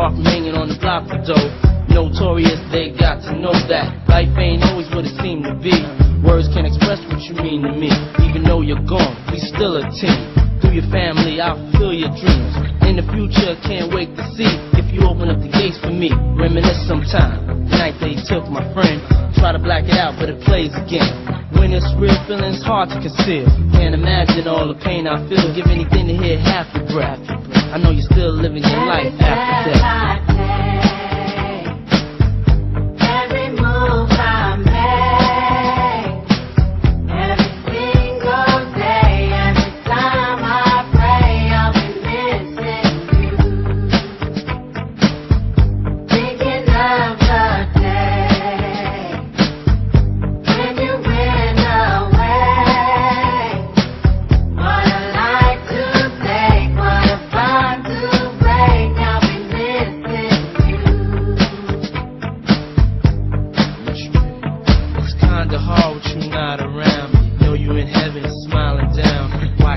far from hanging on the block for dough. Notorious, they got to know that life ain't always what it seemed to be. Words can't express what you mean to me. Even though you're gone, we still a team. Through your family, I'll fulfill your dreams. In the future, can't wait to see if you open up the gates for me. Reminisce sometime. The night they took my friend. Try to black it out, but it plays again. When it's real, feeling's hard to conceal. Can't imagine all the pain I feel. Give anything to hear half your breath. I know you're still living your life after death.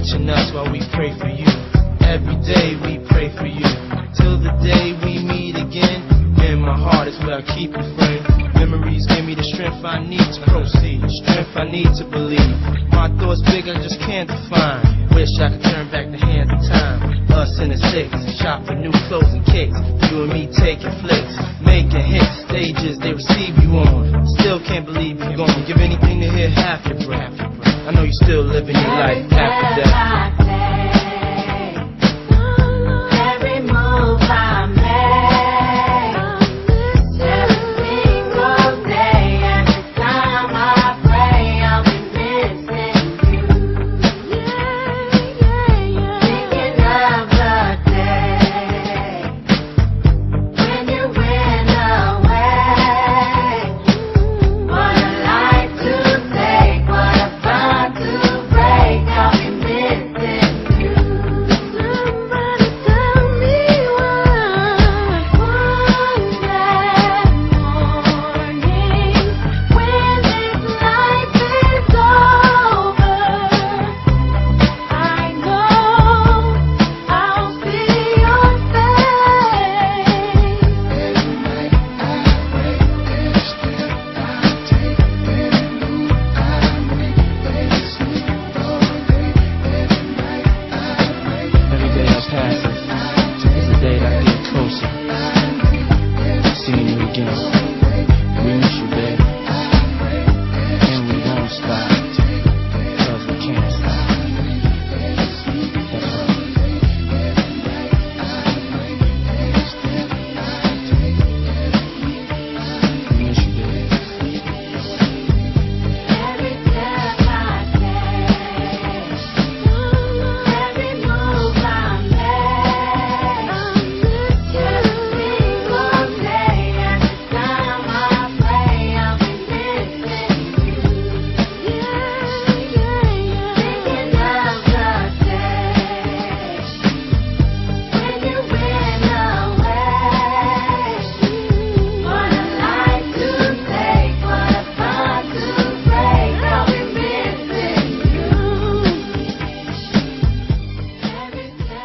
Watching us while we pray for you. Every day we pray for you. Till the day we meet again. In my heart is where I keep you, friend. Memories give me the strength I need to proceed. Strength I need to believe. My thoughts big, I just can't define. Wish I could turn back the hands of time. Us in the six, shop for new clothes and kicks. You and me taking flicks, making hits, stages they receive you on. Still can't believe you're gone. Give anything to hear half your breath. I know you're still living your life after death.